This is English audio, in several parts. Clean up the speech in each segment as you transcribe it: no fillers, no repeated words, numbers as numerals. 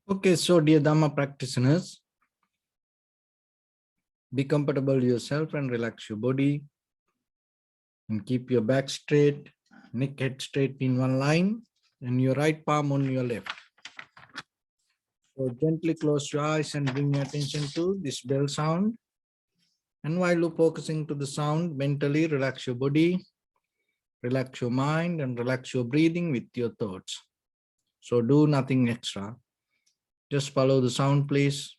Okay, so dear Dharma practitioners, be comfortable yourself and relax your body and keep your back straight, neck head straight in one line and your right palm on your left. So gently close your eyes and bring your attention to this bell sound. And while you're focusing to the sound, mentally relax your body, relax your mind and relax your breathing with your thoughts. So do nothing extra. Just follow the sound, please.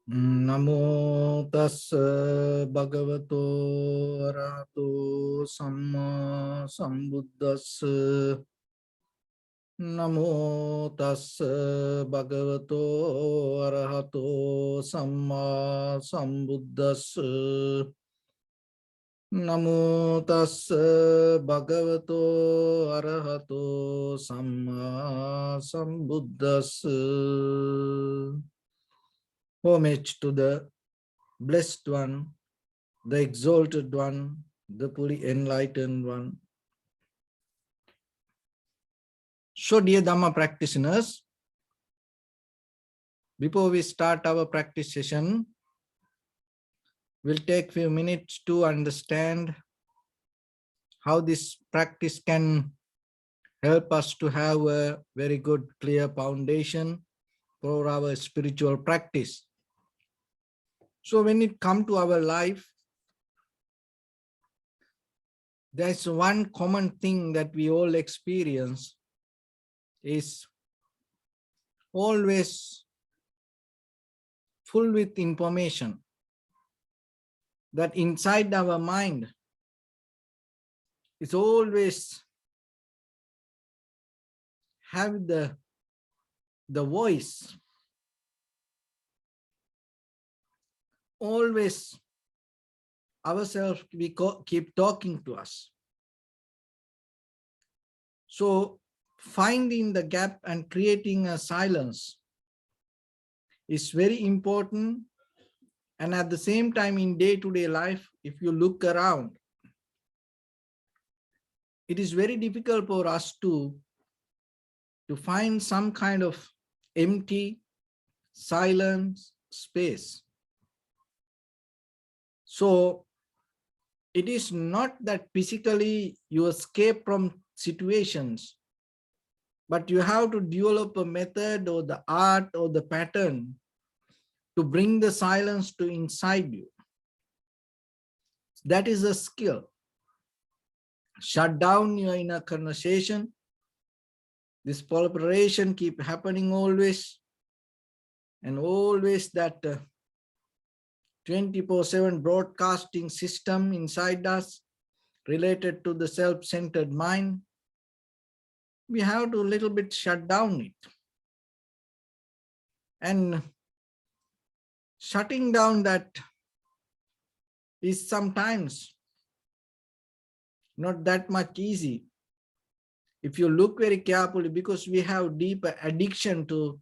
Namo tassa bhagavato arahato samma sambuddhassa. Namo tassa bhagavato arahato samma sambuddhassa. Namo tassa bhagavato arahato samma sambuddhassa. Homage to the Blessed One, the Exalted One, the fully enlightened One. So dear Dhamma practitioners, before we start our practice session, we'll take a few minutes to understand how this practice can help us to have a very good, clear foundation for our spiritual practice. So when it comes to our life, there's one common thing that we all experience is always full with information that inside our mind is always have the voice, always ourselves we keep talking to us. So finding the gap and creating a silence is very important. And at the same time, in day-to-day life, if you look around, it is very difficult for us to find some kind of empty, silent space. So it is not that physically you escape from situations, but you have to develop a method or the art or the pattern to bring the silence to inside you. That is a skill. Shut down your inner conversation. This proliferation keep happening always, and always that 24/7 broadcasting system inside us related to the self-centered mind. We have to a little bit shut down it. And shutting down that is sometimes not that much easy. If you look very carefully, because we have deep addiction to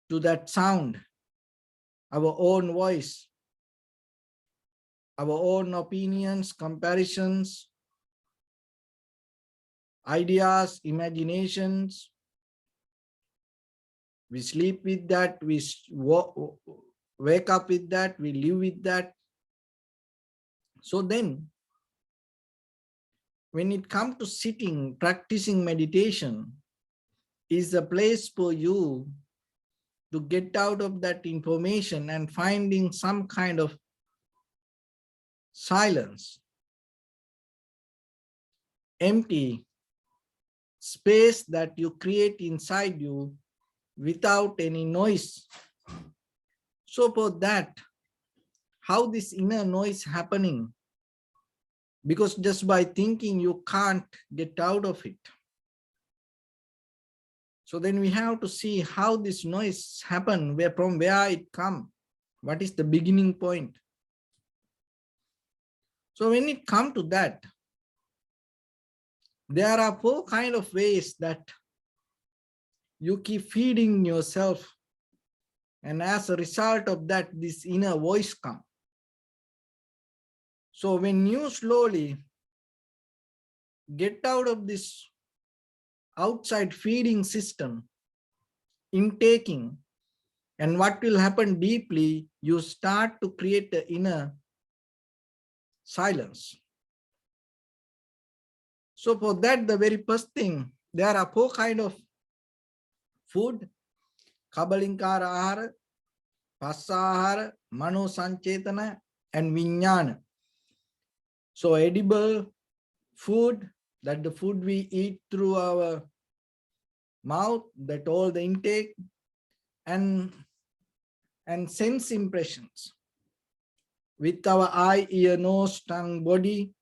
that sound, our own voice, our own opinions, comparisons, ideas, imaginations. We sleep with that, we wake up with that, we live with that. So then, when it comes to sitting, practicing meditation, is a place for you to get out of that information and finding some kind of silence, empty space that you create inside you without any noise. So for that, how this inner noise happening, because just by thinking you can't get out of it. So then we have to see how this noise happen, from where it come, what is the beginning point. So when it come to that, there are 4 kind of ways that you keep feeding yourself, and as a result of that, this inner voice come. So when you slowly get out of this outside feeding system, intaking, and what will happen deeply, you start to create the inner silence. So for that, the very first thing, there are 4 kind of food: kabalinkara ahara, passahara, mano sanchetana, and vinyana. So edible food, that the food we eat through our mouth, that all the intake, and sense impressions with our eye, ear, nose, tongue, body,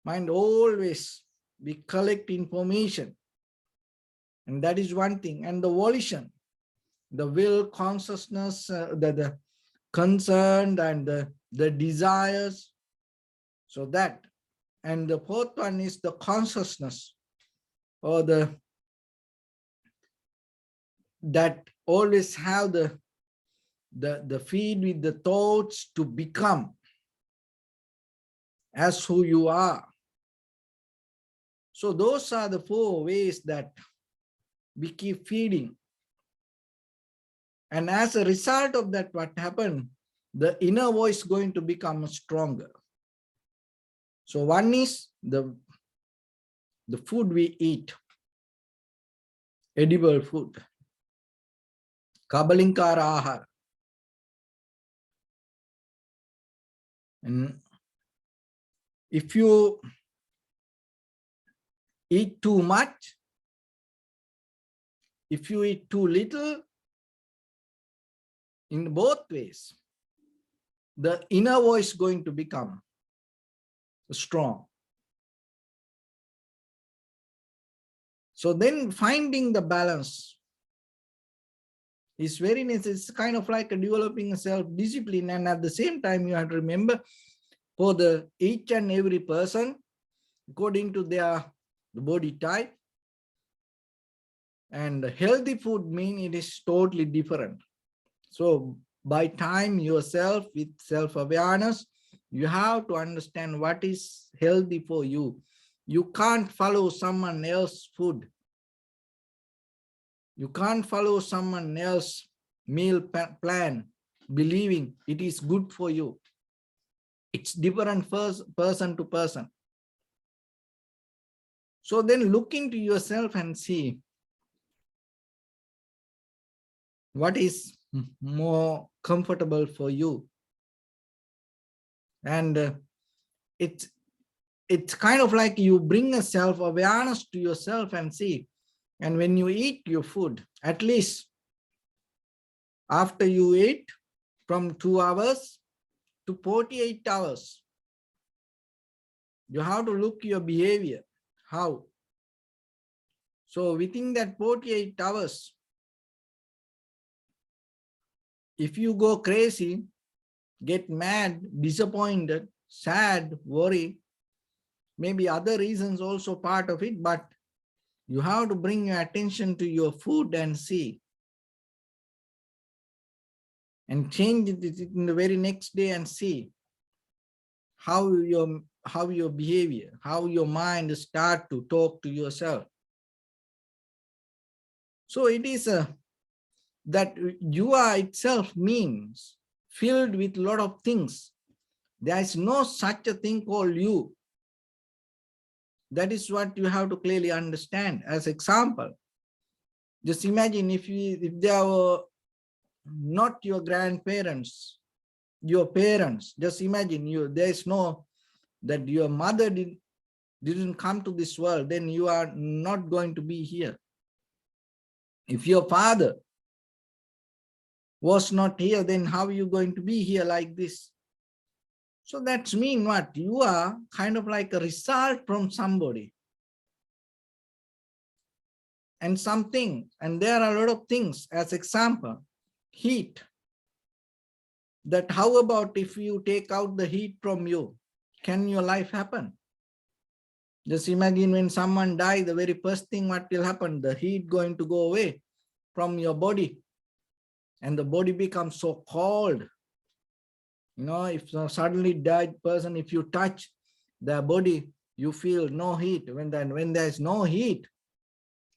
mind. Always we collect information, and that is one thing. And the volition, the will, consciousness, the concern, and the desires. So that, and the 4th one is the consciousness, or that always have the feed with the thoughts to become as who you are. So those are the 4 ways that we keep feeding. And as a result of that, what happened? The inner voice going to become stronger. So one is the food we eat, edible food, kabalinkara ahara. And if you eat too much, if you eat too little, in both ways, the inner voice going to become strong. So then finding the balance is very necessary. It's kind of like developing a self-discipline, and at the same time you have to remember, for the each and every person, according to their body type, and healthy food mean it is totally different. So by time yourself with self-awareness, you have to understand what is healthy for you. You can't follow someone else's food. You can't follow someone else's meal plan, believing it is good for you. It's different person to person. So then look into yourself and see what is more comfortable for you. And it's kind of like you bring a self-awareness to yourself and see. And when you eat your food, at least after you eat, from 2 hours to 48 hours, you have to look your behavior. How? So within that 48 hours, if you go crazy, get mad, disappointed, sad, worry, maybe other reasons also part of it, but you have to bring your attention to your food and see, and change it in the very next day and see how your behavior, how your mind start to talk to yourself. So it is that you are itself means filled with a lot of things. There is no such a thing called you. That is what you have to clearly understand. As example, just imagine if there were not your grandparents, your parents, just imagine there is no, that your mother didn't come to this world, then you are not going to be here. If your father was not here, then how are you going to be here like this? So that's mean what? You are kind of like a result from somebody and something. And there are a lot of things. As example, heat. That how about if you take out the heat from you? Can your life happen? Just imagine when someone dies, the very first thing what will happen, the heat going to go away from your body. And the body becomes so cold. You know, if a suddenly died person, if you touch their body, you feel no heat. When there's no heat,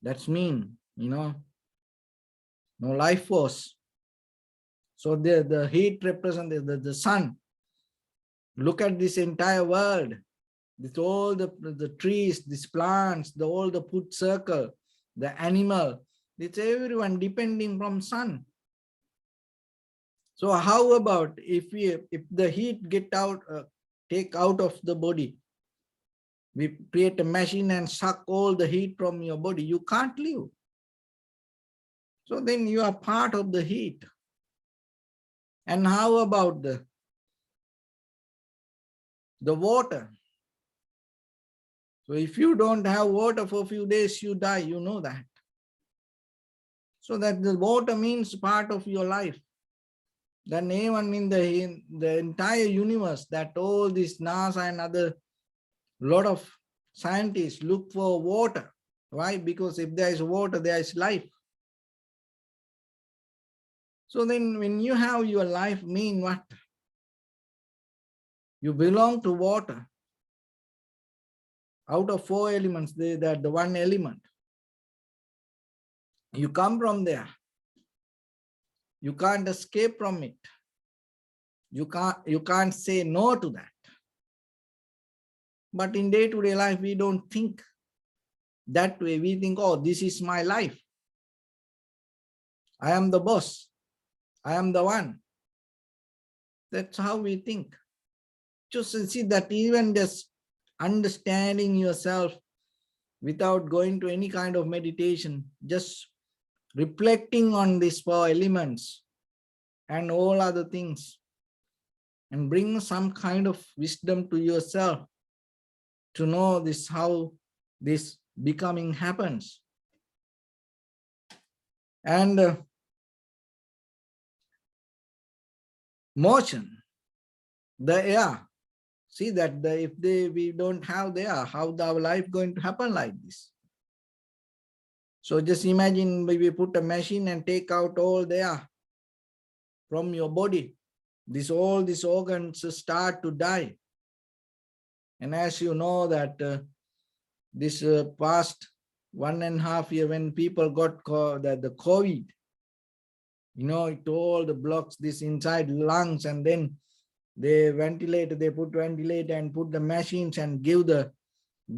that's mean, you know, no life force. So the heat represents the sun. Look at this entire world. With all the trees, these plants, all the food circle, the animal, it's everyone depending from sun. So how about if the heat get out, take out of the body, we create a machine and suck all the heat from your body, you can't live. So then you are part of the heat. And how about the water? So if you don't have water for a few days, you die, you know that. So that the water means part of your life. Then even in the entire universe, that all this NASA and other lot of scientists look for water. Why? Because if there is water, there is life. So then when you have your life, mean what? You belong to water. Out of 4 elements, they're the one element. You come from there. You can't escape from it. You can't say no to that. But in day-to-day life, we don't think that way. We think, oh, this is my life. I am the boss. I am the one. That's how we think. Just see that even just understanding yourself without going to any kind of meditation, just reflecting on these 4 elements and all other things, and bring some kind of wisdom to yourself to know this, how this becoming happens. And motion, the air. See that if we don't have the air, how our life going to happen like this? So just imagine we put a machine and take out all the air from your body. All these organs start to die. And as you know that this past 1.5 years when people got the COVID, you know, it all the blocks this inside lungs, and then they put ventilator and put the machines and give the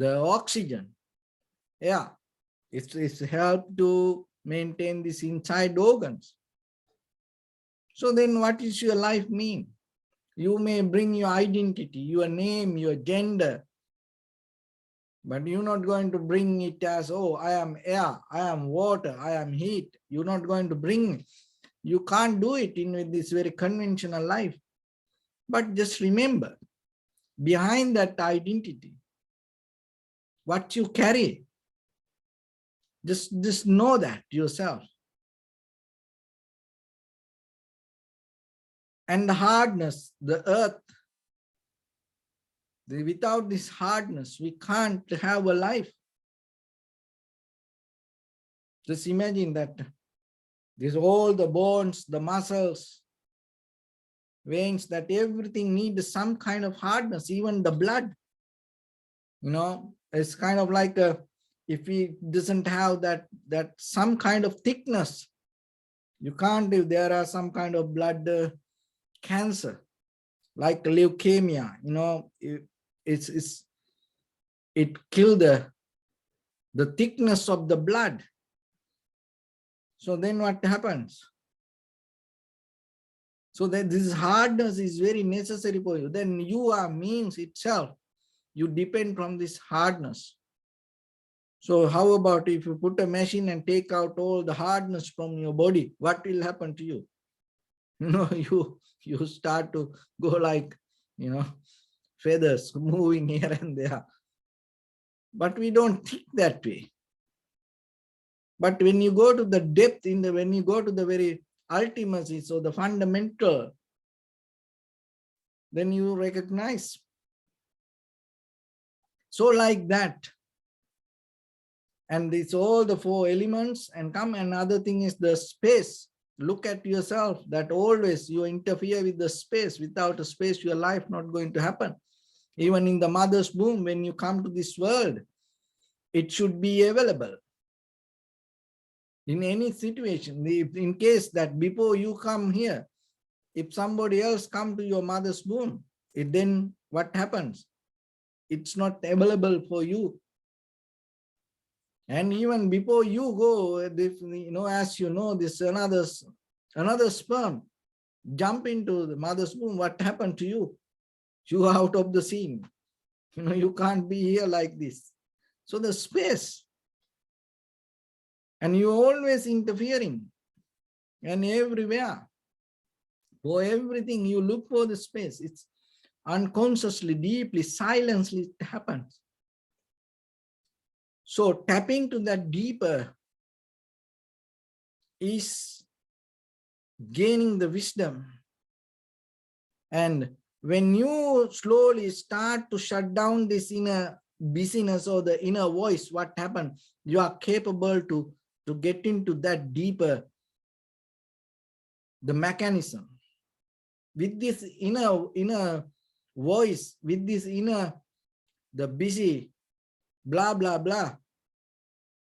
oxygen. Yeah, it's helped to maintain this inside organs. So then what is your life mean? You may bring your identity, your name, your gender, but you're not going to bring it as, oh, I am air, I am water, I am heat. You're not going to bring it. You can't do it in this very conventional life. But just remember, behind that identity, what you carry, just know that yourself. And the hardness, the earth, without this hardness, we can't have a life. Just imagine that there's all the bones, the muscles, veins, that everything needs some kind of hardness, even the blood. You know, it's kind of like if it doesn't have that some kind of thickness, you can't, if there are some kind of blood cancer, like leukemia, you know, it kills the thickness of the blood. So then what happens? So that this hardness is very necessary for you. Then you are means itself. You depend from this hardness. So how about if you put a machine and take out all the hardness from your body, what will happen to you? You know, you start to go like feathers moving here and there. But we don't think that way. But when you go to the depth, when you go to the very ultimacy, so the fundamental, then you recognize. So like that. And it's all the four elements, and come another thing is the space. Look at yourself, that always you interfere with the space. Without a space, your life not going to happen. Even in the mother's womb, when you come to this world, it should be available. In any situation, in case that before you come here, if somebody else come to your mother's womb, then what happens? It's not available for you. And even before you go, as you know, this another sperm jump into the mother's womb. What happened to you? You are out of the scene. You can't be here like this. So the space, and you always interfering, and everywhere, for everything you look for the space. It's unconsciously, deeply, silently it happens. So tapping to that deeper is gaining the wisdom. And when you slowly start to shut down this inner busyness or the inner voice, what happens? You are capable to get into that deeper, the mechanism. With this inner voice, with this inner, the busy, blah, blah, blah,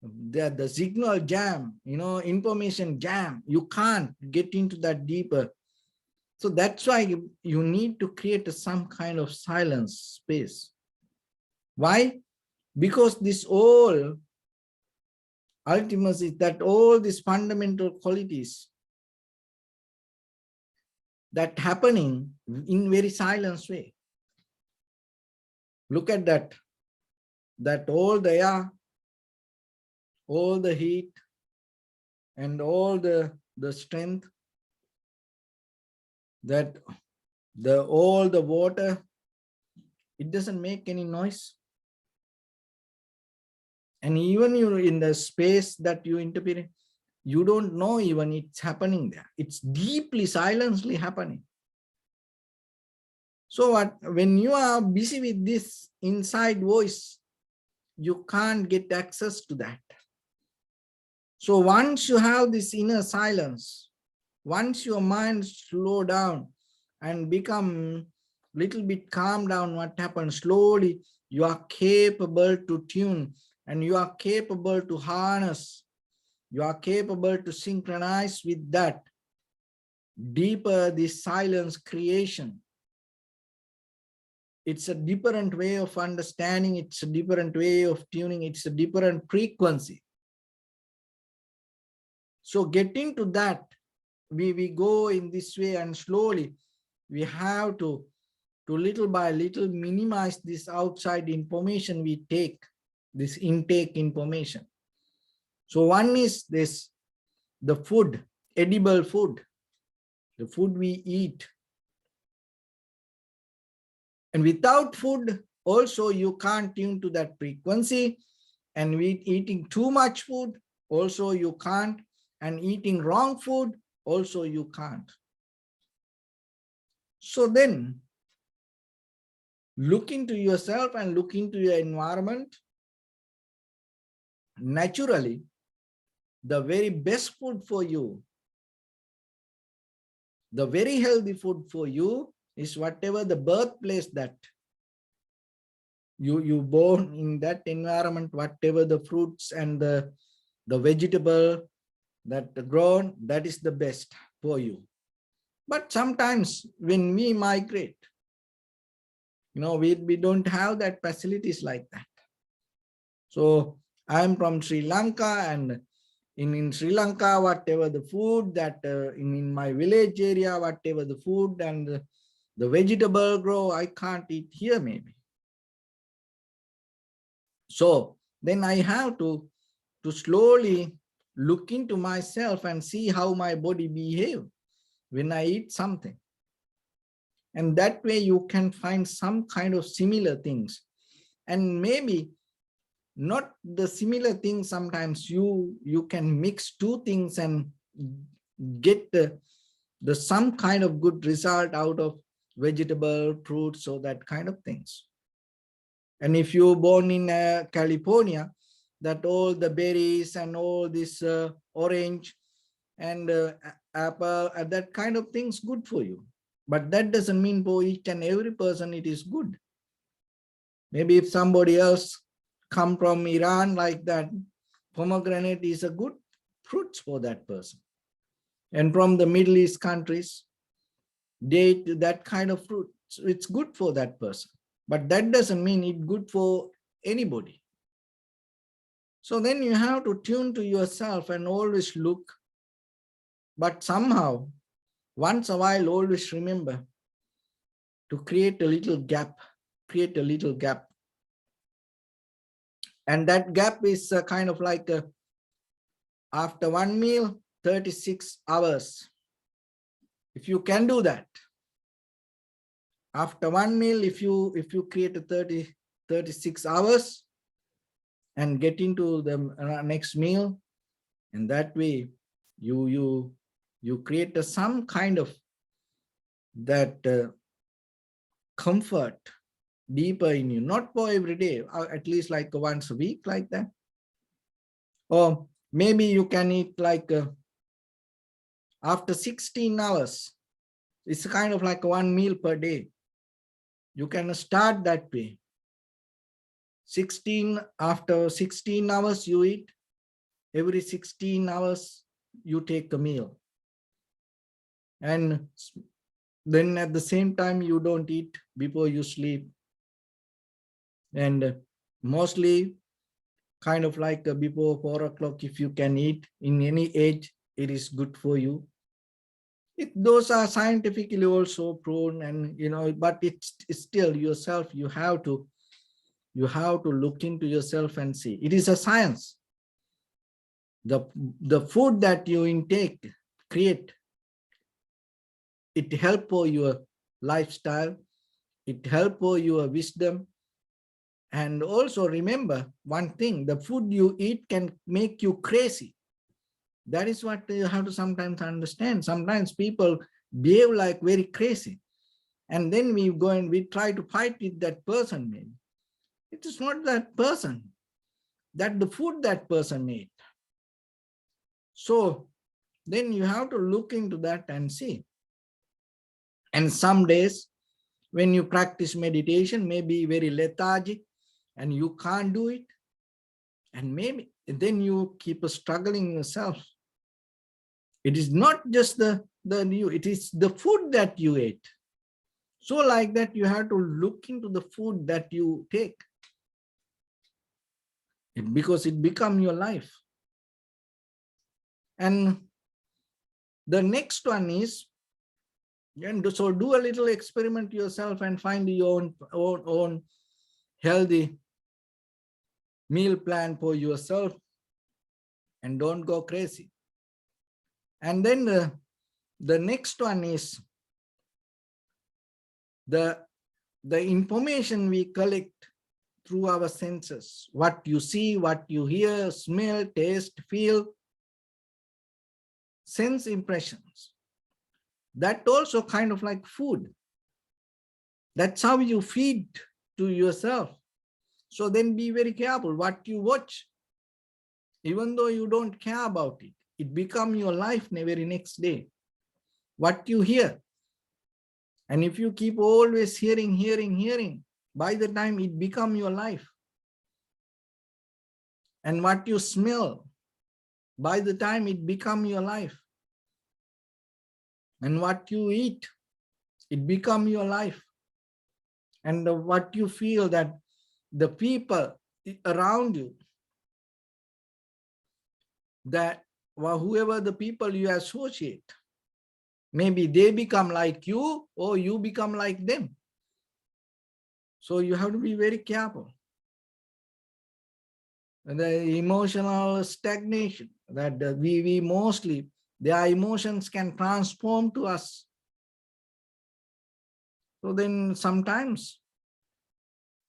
the signal jam, information jam, you can't get into that deeper. So that's why you need to create some kind of silence space. Why? Because this all ultimacy, that all these fundamental qualities that happening in very silent way. Look at that all the air, all the heat, and all the strength, that all the water, it doesn't make any noise. And even you in the space that you interpret, you don't know even it's happening there. It's deeply, silently happening. So when you are busy with this inside voice, you can't get access to that. So once you have this inner silence, once your mind slow down and become little bit calm down, what happens? Slowly you are capable to tune, and you are capable to harness, you are capable to synchronize with that deeper, this silence creation. It's a different way of understanding, it's a different way of tuning, it's a different frequency. So getting to that, we go in this way, and slowly we have to little by little minimize this outside information we take, this intake information. So one is this, the food, edible food, the food we eat. And without food, also you can't tune to that frequency. And with eating too much food, also you can't. And eating wrong food, also you can't. So then, look into yourself and look into your environment. Naturally, the very best food for you, the very healthy food for you is whatever the birthplace that you born in, that environment, whatever the fruits and the vegetable that grown, that is the best for you. But sometimes when we migrate, we don't have that facilities like that. So I'm from Sri Lanka, and in Sri Lanka, whatever the food that in my village area, whatever the food and the vegetable grow, I can't eat here maybe. So then I have to slowly look into myself and see how my body behave when I eat something. And that way you can find some kind of similar things. And maybe not the similar things, sometimes you can mix two things and get the some kind of good result out of vegetable, fruits, or that kind of things. And if you're born in California, that all the berries and all this orange and apple and that kind of things good for you. But that doesn't mean for each and every person it is good. Maybe if somebody else come from Iran like that, pomegranate is a good fruit for that person. And from the Middle East countries, date, that kind of fruit, it's good for that person. But that doesn't mean it's good for anybody. So then you have to tune to yourself and always look. But somehow, once a while, always remember to create a little gap, create a little gap. And that gap is kind of like after one meal, 36 hours. If you can do that, after one meal, if you create a 36 hours and get into the next meal, and that way you create some kind of that comfort deeper in you, not for every day, at least like once a week like that. Or maybe you can eat like after 16 hours. It's kind of like one meal per day. You can start that way. After 16 hours you eat. Every 16 hours you take a meal. And then at the same time you don't eat before you sleep. And mostly kind of like before 4 o'clock, if you can eat in any age, it is good for you. Those are scientifically also proven, and but it's still yourself, you have to look into yourself and see. It is a science. The food that you intake, create, it help for your lifestyle, it help for your wisdom. And also remember one thing, the food you eat can make you crazy. That is what you have to sometimes understand. Sometimes people behave like very crazy. And then we go and we try to fight with that person. Maybe it is not that person, that the food that person ate. So then you have to look into that and see. And some days when you practice meditation, maybe very lethargic and you can't do it. And maybe then you keep struggling yourself. It is not just it is the food that you ate. So like that, you have to look into the food that you take, because it becomes your life. And the next one is, and so do a little experiment yourself and find your own healthy meal plan for yourself, and don't go crazy. And then the next one is the information we collect through our senses, what you see, what you hear, smell, taste, feel, sense impressions. That also kind of like food. That's how you feed to yourself. So then be very careful what you watch. Even though you don't care about it, it becomes your life the very next day. What you hear. And if you keep always hearing, by the time it becomes your life. And what you smell, by the time it becomes your life. And what you eat, it becomes your life. And what you feel, that the people around you, that whoever the people you associate, maybe they become like you or you become like them. So you have to be very careful. And the emotional stagnation, that we mostly, their emotions can transform to us. So then sometimes,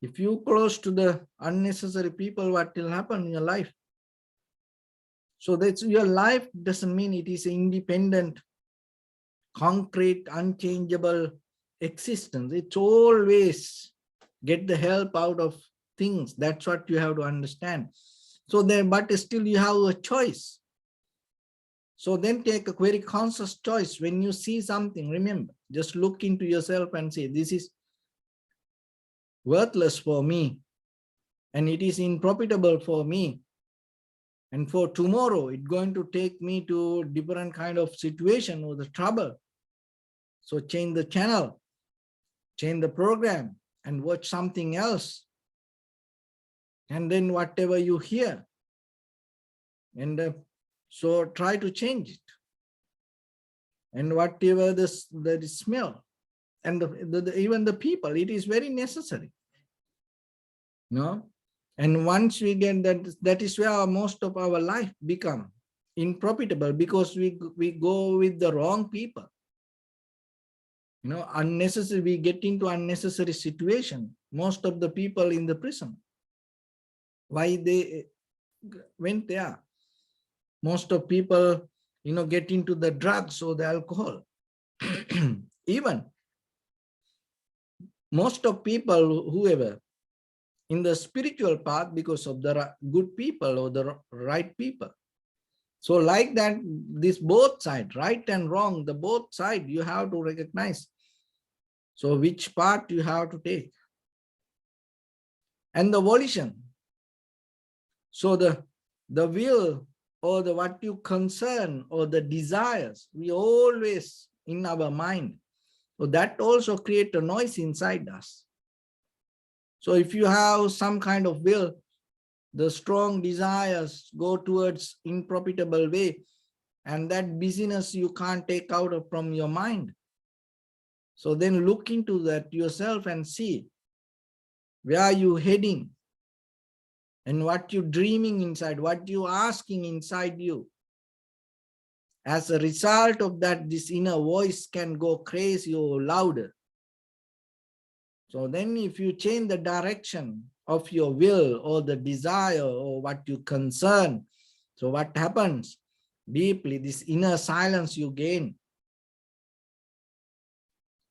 if you close to the unnecessary people, what will happen in your life? So that's your life doesn't mean it is an independent, concrete, unchangeable existence. It's always get the help out of things. That's what you have to understand. So then, but still you have a choice. So then take a very conscious choice. When you see something, remember, just look into yourself and say, this is worthless for me, and it is unprofitable for me. And for tomorrow, it's going to take me to different kind of situation or the trouble. So change the channel, change the program, and watch something else. And then whatever you hear, and so try to change it. And whatever the smell, and even the people, it is very necessary. No? And once we get that, that is where most of our life become unprofitable, because we go with the wrong people. Unnecessary, we get into unnecessary situation. Most of the people in the prison, why they went there? Most of people, get into the drugs or the alcohol. Even most of people, whoever, in the spiritual path, because of the good people or the right people. So like that, this both side, right and wrong, the both side you have to recognize. So which part you have to take. And the volition. So the will, or the what you concern, or the desires, we always in our mind. So that also create a noise inside us. So if you have some kind of will, the strong desires go towards unprofitable way, and that busyness you can't take out of from your mind. So then look into that yourself and see where are you heading, and what you dreaming inside, what you asking inside you. As a result of that, this inner voice can go crazy or louder. So then if you change the direction of your will or the desire or what you concern, so what happens? Deeply, this inner silence you gain.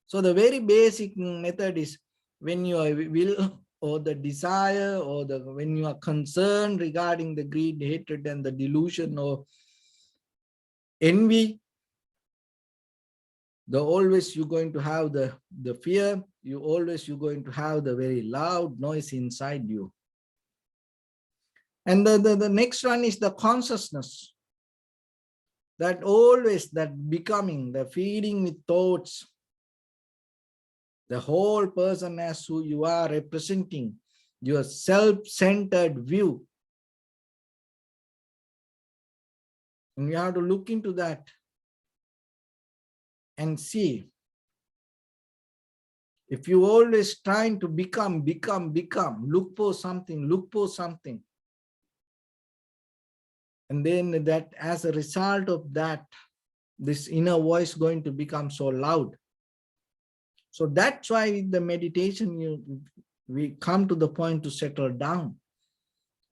So the very basic method is, when your will or the desire or when you are concerned regarding the greed, hatred, and the delusion or envy, always you're going to have the fear, you're going to have the very loud noise inside you. And the next one is the consciousness. That always, that becoming, the feeding with thoughts, the whole person as who you are representing, your self-centered view. And you have to look into that and see. If you always trying to become, look for something. And then that, as a result of that, this inner voice going to become so loud. So that's why with the meditation, we come to the point to settle down.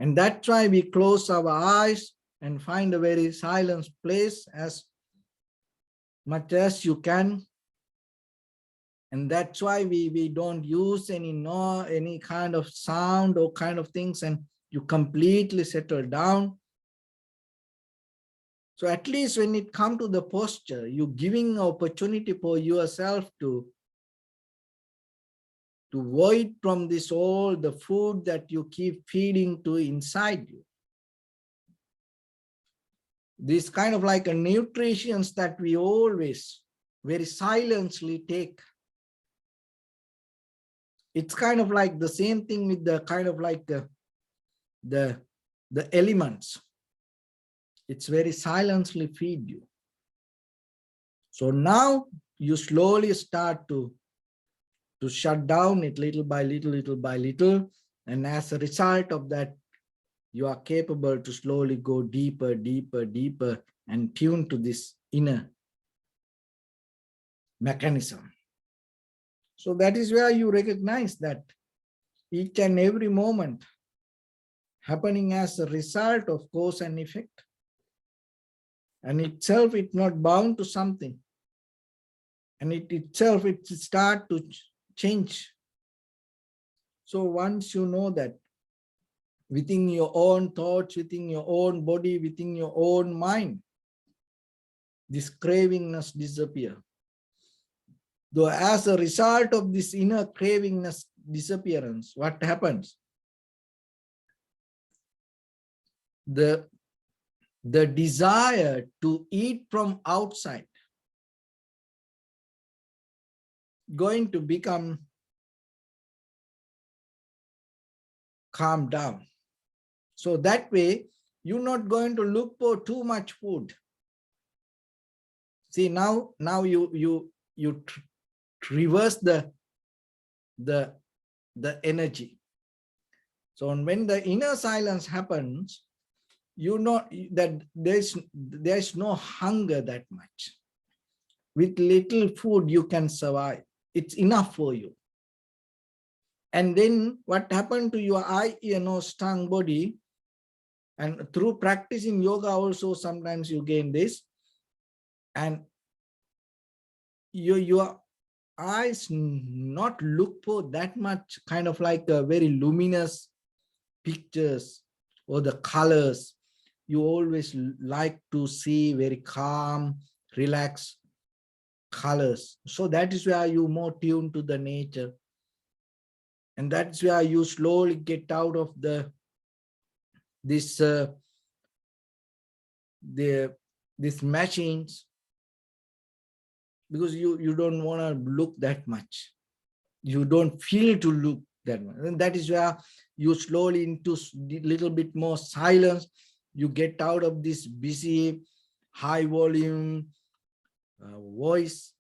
And that's why we close our eyes and find a very silent place as much as you can. And that's why we don't use any kind of sound or kind of things, and you completely settle down. So at least when it comes to the posture, you're giving opportunity for yourself to void from this all the food that you keep feeding to inside you. This kind of like a nutritions that we always very silently take. It's kind of like the same thing with the kind of like the elements. It's very silently feed you. So now you slowly start to shut down it little by little. And as a result of that, you are capable to slowly go deeper and tune to this inner mechanism. So that is where you recognize that each and every moment happening as a result of cause and effect. And itself, it's not bound to something. And it itself, it start to change. So once you know that within your own thoughts, within your own body, within your own mind, this cravingness disappear. Though as a result of this inner cravingness disappearance, what happens? The desire to eat from outside going to become calm down. So that way, you're not going to look for too much food. See, now you reverse the energy. So when the inner silence happens, you know that there's no hunger that much. With little food, you can survive. It's enough for you. And then what happened to your eye, ear, nose, tongue, body, and through practicing yoga also, sometimes you gain this, and your eyes not look for that much kind of like a very luminous pictures or the colors. You always like to see very calm, relaxed colors. So that is where you more tuned to the nature. And that's where you slowly get out of these machines, because you don't want to look that much. You don't feel to look that much. And that is where you slowly into little bit more silence. You get out of this busy, high volume voice.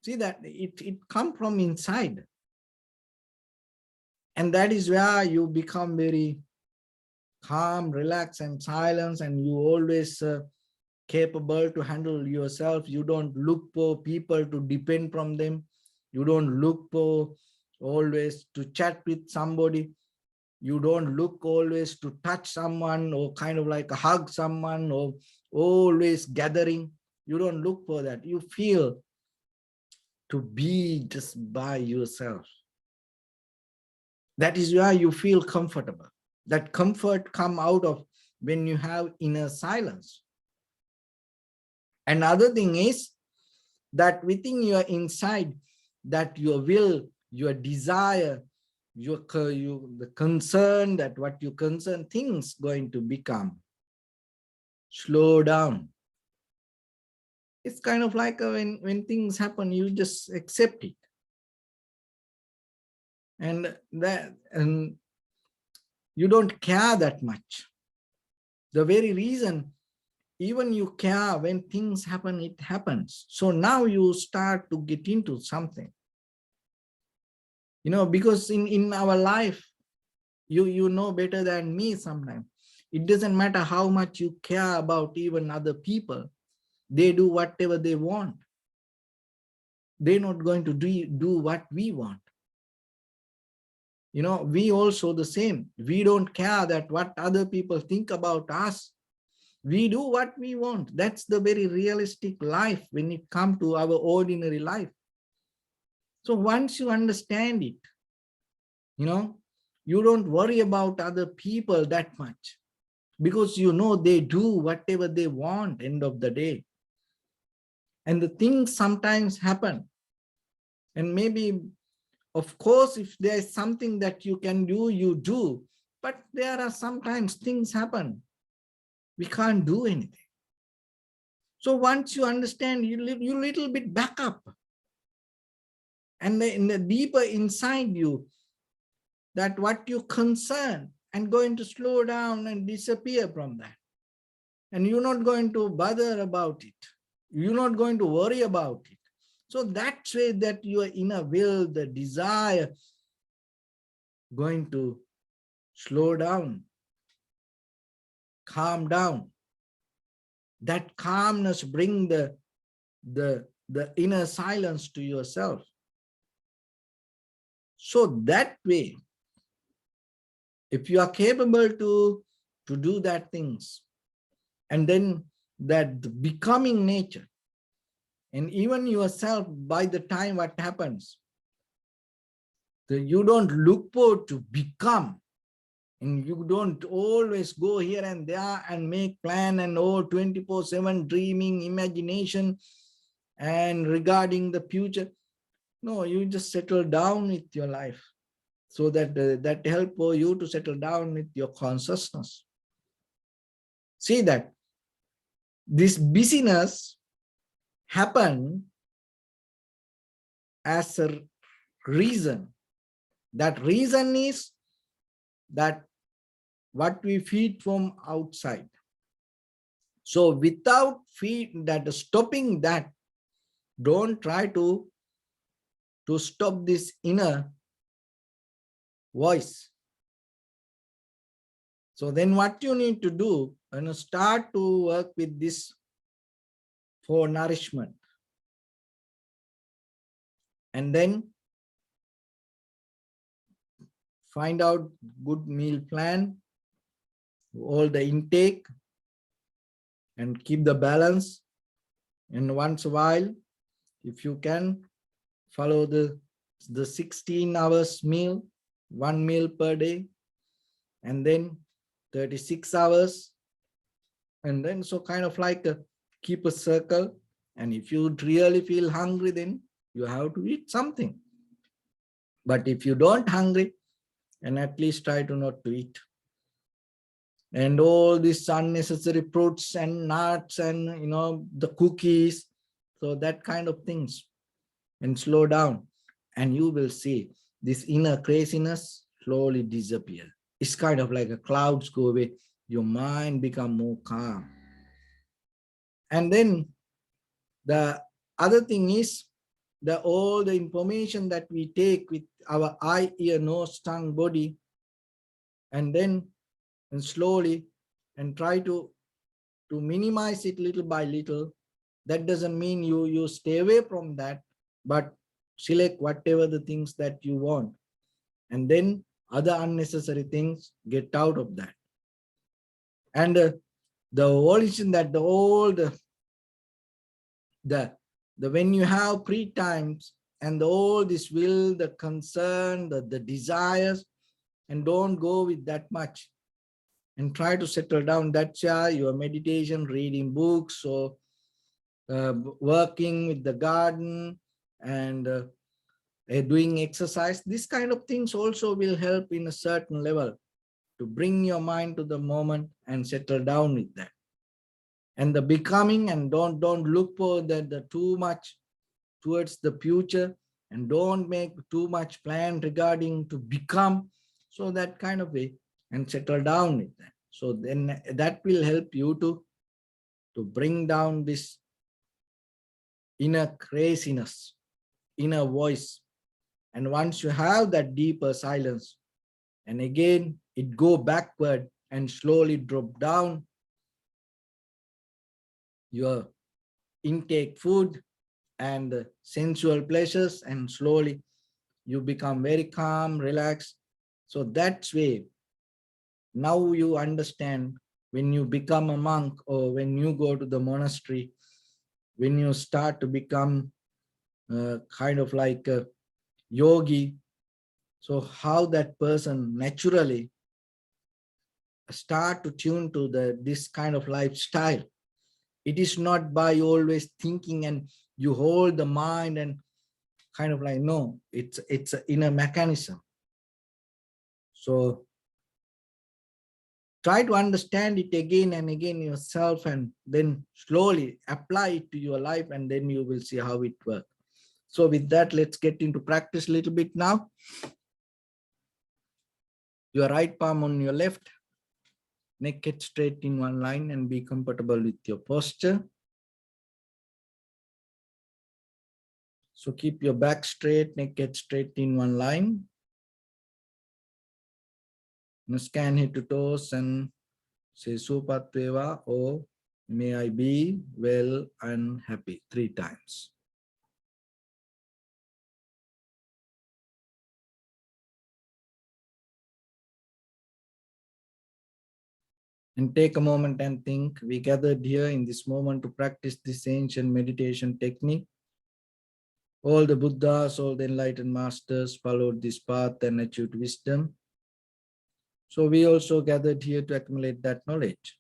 See that it come from inside. And that is where you become very calm, relaxed, and silence, and you always capable to handle yourself. You don't look for people to depend from them. You don't look for always to chat with somebody. You don't look always to touch someone or kind of like hug someone or always gathering. You don't look for that. You feel to be just by yourself. That is where you feel comfortable. That comfort come out of when you have inner silence. Another thing is that within your inside, that your will, your desire, the concern, that what you concern, things going to become slow down. It's kind of like when things happen, you just accept it. And you don't care that much. The very reason, even you care when things happen, it happens. So now you start to get into something. You know, because in our life, you know better than me sometimes. It doesn't matter how much you care about even other people. They do whatever they want. They're not going to do what we want. You know, we also the same. We don't care that what other people think about us. We do what we want. That's the very realistic life when it comes to our ordinary life. So once you understand it, you know, you don't worry about other people that much, because you know they do whatever they want end of the day. And the things sometimes happen. And maybe, of course, if there is something that you can do, you do. But there are sometimes things happen. We can't do anything. So once you understand, you little bit back up. And in the deeper inside you, that what you concern and going to slow down and disappear from that. And you're not going to bother about it. You're not going to worry about it. So that's way that your inner will, the desire, going to slow down, calm down. That calmness bring the inner silence to yourself. So that way, if you are capable to do that things, and then that becoming nature, and even yourself, by the time what happens, you don't look forward to become, and you don't always go here and there and make plan and all 24/7 dreaming, imagination, and regarding the future. No, you just settle down with your life, so that that help for you to settle down with your consciousness. See that this busyness happen as a reason. That reason is that what we feed from outside. So without stopping that, don't try to stop this inner voice. So then what you need to do, start to work with this for nourishment. And then find out good meal plan, all the intake, and keep the balance. And once a while, if you can, follow the 16 hours meal, 1 meal per day, and then 36 hours. And then so kind of like keep a circle. And if you really feel hungry, then you have to eat something. But if you don't hungry, and at least try to not to eat. And all these unnecessary fruits and nuts and the cookies, so that kind of things, and slow down, and you will see this inner craziness slowly disappear. It's kind of like a clouds go away, your mind become more calm. And then the other thing is all the information that we take with our eye, ear, nose, tongue, body, and then and slowly and try to minimize it little by little. That doesn't mean you stay away from that, but select whatever the things that you want, and then other unnecessary things, get out of that. And the origin that the when you have free times and all this will, the concern, the desires, and don't go with that much, and try to settle down. That's your meditation, reading books, or working with the garden, and doing exercise. This kind of things also will help in a certain level to bring your mind to the moment and settle down with that. And the becoming, and don't look for the too much towards the future, and don't make too much plan regarding to become. So that kind of way, and settle down with that. So then that will help you to bring down this inner craziness, inner voice. And once you have that deeper silence, and again it go backward and slowly drop down your intake food and sensual pleasures, and slowly you become very calm, relaxed. So that's way, now you understand, when you become a monk or when you go to the monastery, when you start to become kind of like a yogi, so how that person naturally start to tune to this kind of lifestyle. It is not by always thinking and you hold the mind and kind of like, no, it's an inner mechanism. So try to understand it again and again yourself, and then slowly apply it to your life, and then you will see how it works. So with that, let's get into practice a little bit now. Your right palm on your left, neck head straight in one line, and be comfortable with your posture. So keep your back straight, neck head straight in one line. Now scan head to toes and say Supatveva, or may I be well and happy 3 times. And take a moment and think, we gathered here in this moment to practice this ancient meditation technique. All the Buddhas, all the enlightened masters followed this path and achieved wisdom. So we also gathered here to accumulate that knowledge.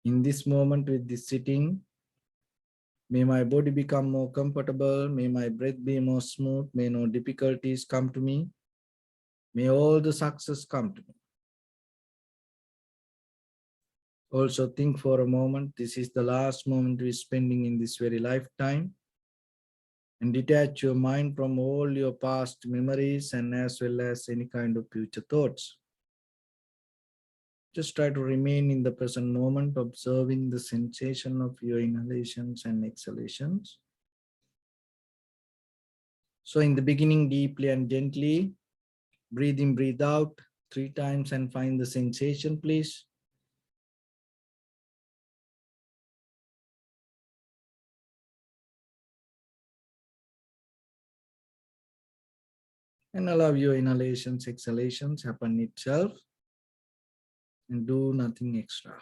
In this moment with this sitting, may my body become more comfortable, may my breath be more smooth, may no difficulties come to me, may all the success come to me. Also think for a moment, this is the last moment we're spending in this very lifetime, and detach your mind from all your past memories and as well as any kind of future thoughts. Just try to remain in the present moment, observing the sensation of your inhalations and exhalations. So in the beginning, deeply and gently, breathe in, breathe out 3 times and find the sensation, please. And allow your inhalations, exhalations happen itself and do nothing extra.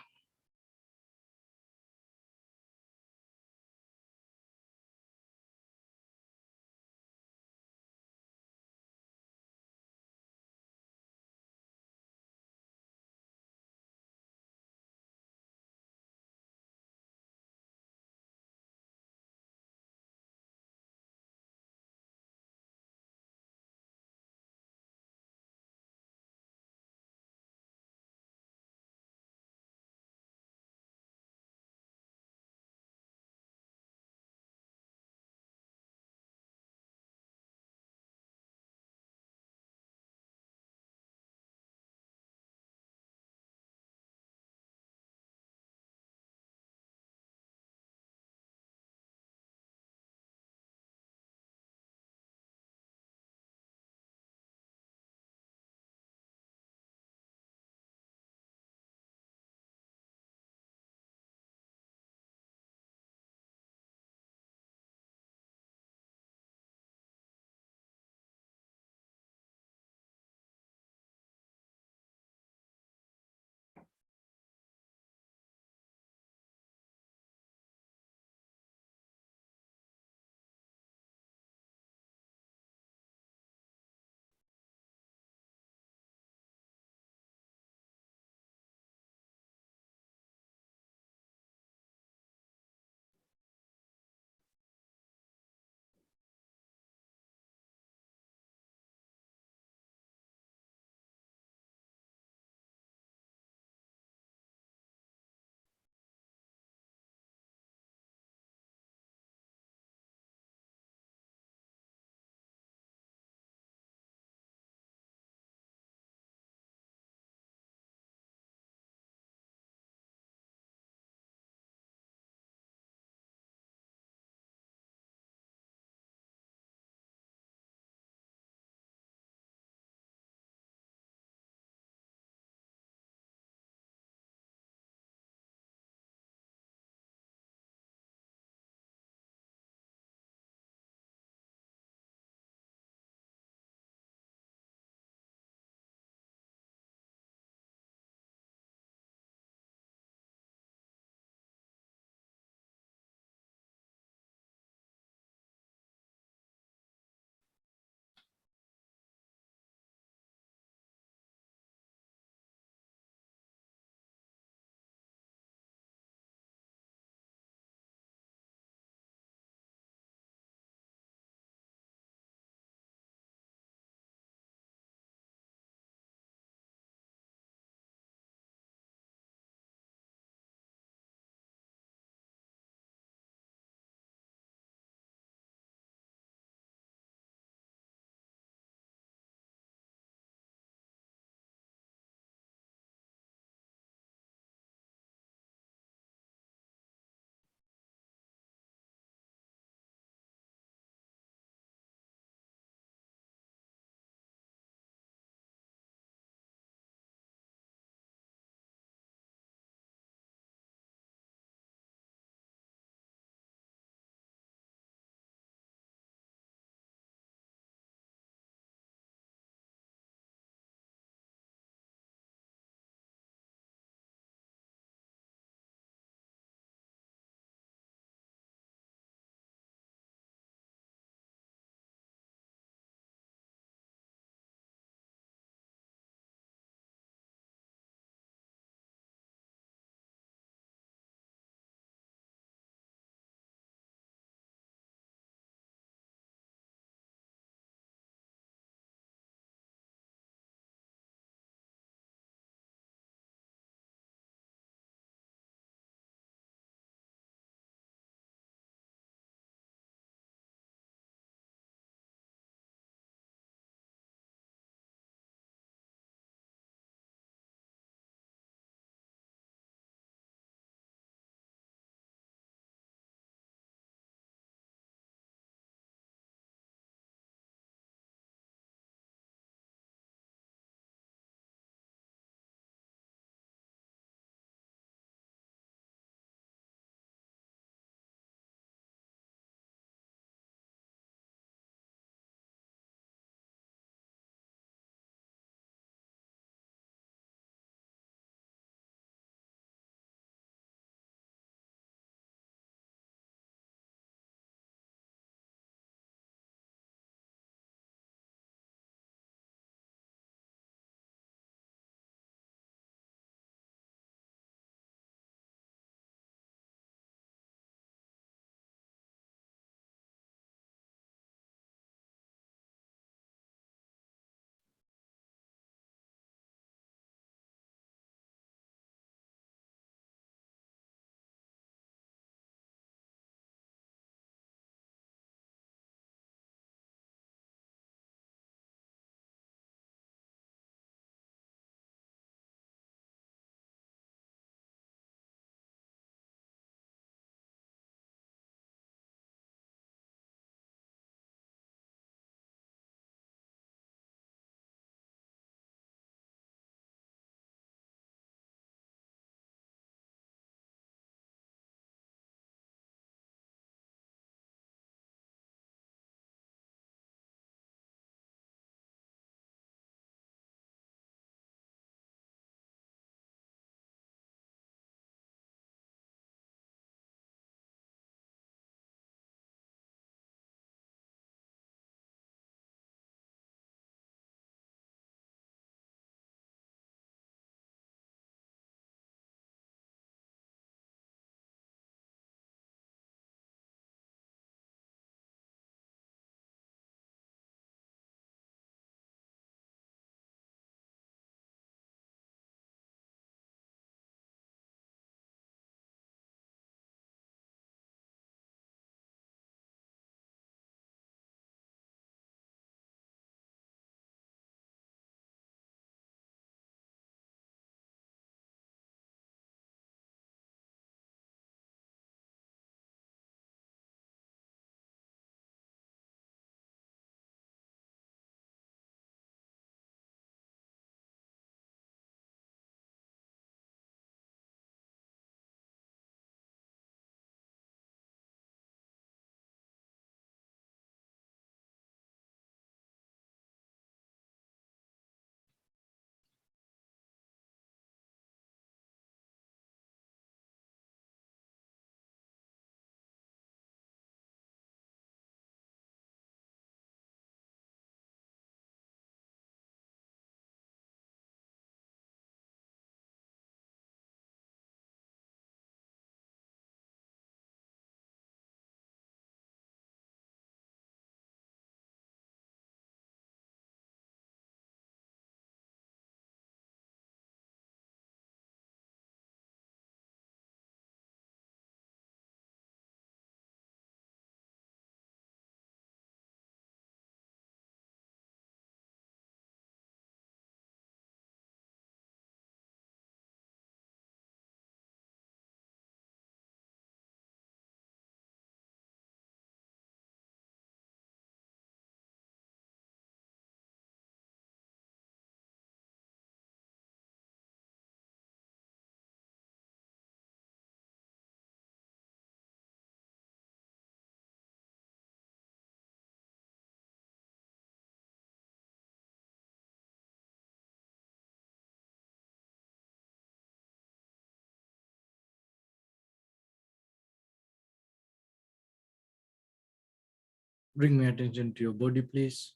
Bring my attention to your body, please.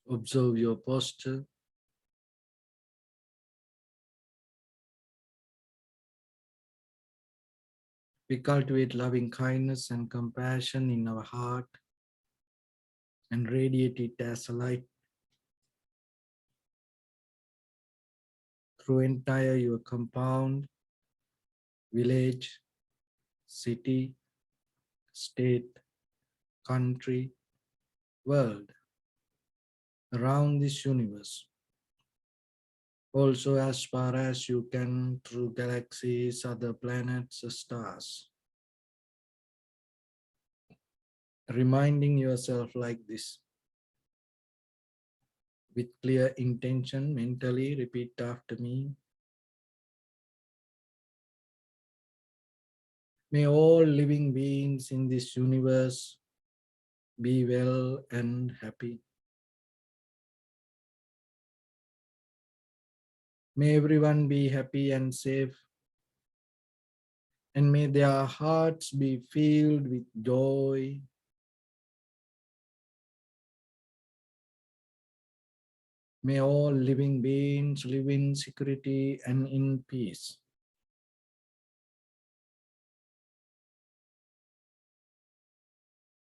Observe your posture. We cultivate loving kindness and compassion in our heart and radiate it as a light through entire your compound, village, city, state, country, world, around this universe. Also as far as you can through galaxies, other planets, stars. Reminding yourself like this. With clear intention, mentally repeat after me. May all living beings in this universe be well and happy. May everyone be happy and safe. And may their hearts be filled with joy. May all living beings live in security and in peace.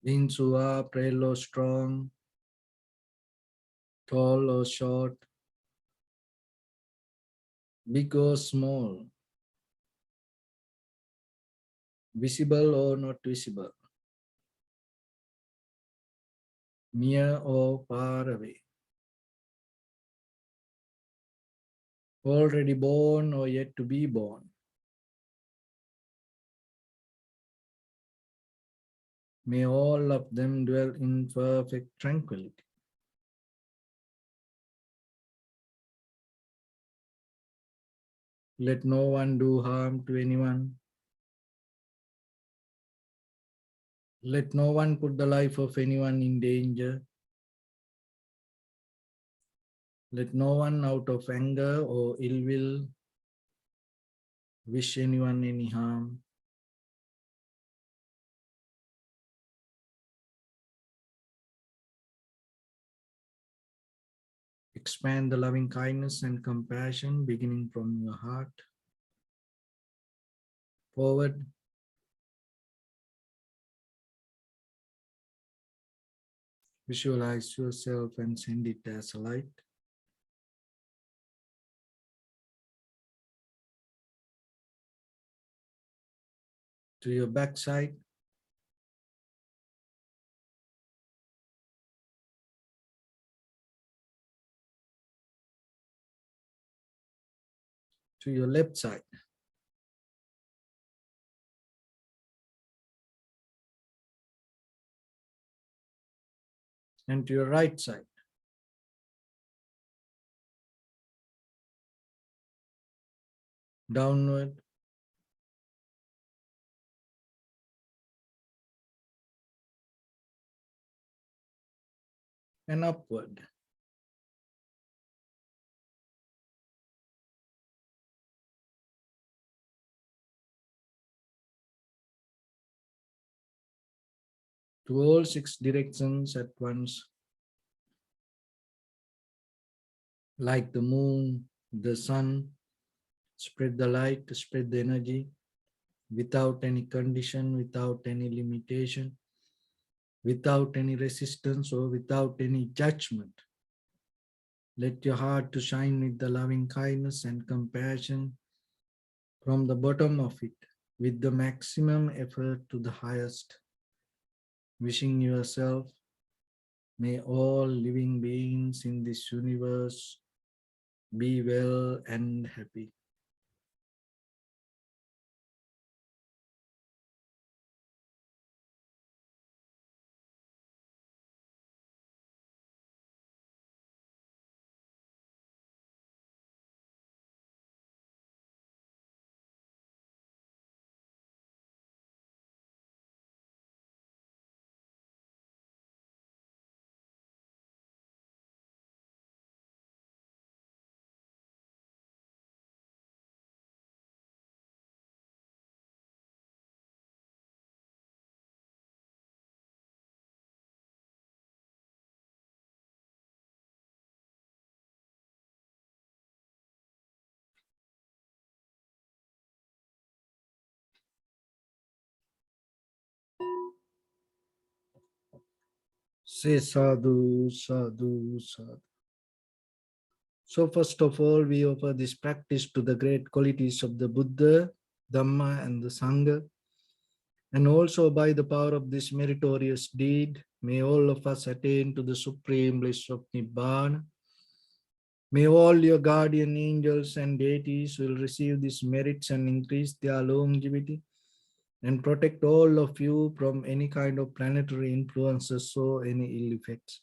Beings who are frail or strong, tall or short, big or small, visible or not visible, near or far away, already born or yet to be born. May all of them dwell in perfect tranquility. Let no one do harm to anyone. Let no one put the life of anyone in danger. Let no one out of anger or ill will wish anyone any harm. Expand the loving kindness and compassion beginning from your heart forward. Visualize yourself and send it as a light. To your backside. To your left side. And to your right side. Downward. And upward. To all 6 directions at once. Like the moon, the sun, spread the light, spread the energy without any condition, without any limitation, without any resistance or without any judgment. Let your heart to shine with the loving kindness and compassion from the bottom of it with the maximum effort to the highest. Wishing yourself, may all living beings in this universe be well and happy. Say sadhu, sadhu, sadhu. So first of all, we offer this practice to the great qualities of the Buddha, Dhamma, and the Sangha. And also by the power of this meritorious deed, may all of us attain to the supreme bliss of Nibbana. May all your guardian angels and deities will receive these merits and increase their longevity and protect all of you from any kind of planetary influences or any ill effects.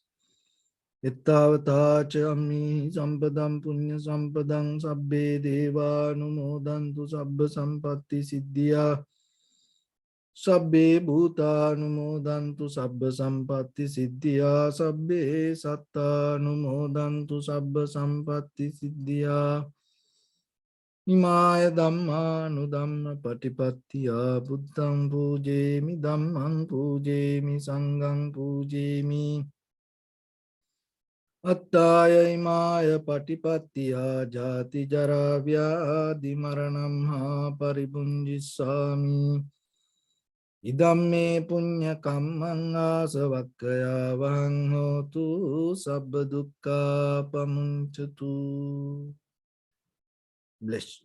Ittavata cha ammi sampadam punya sampadam sabbe deva numodantu sabba sampatti siddhya sabbe bhuta numodantu sabba sampatti siddhya sabbe satta numodantu sabba sampatti siddhya Imaya dhamma nudhamma patipattiya buddham pujemi dhammam pujemi sangham pujemi Attaya imaya patipattiya jati jara vyadi maranam ha paribunjisami Idamme punya kammang asavakkaya vahang hotu sabba dukkha pamuncatu. Bless.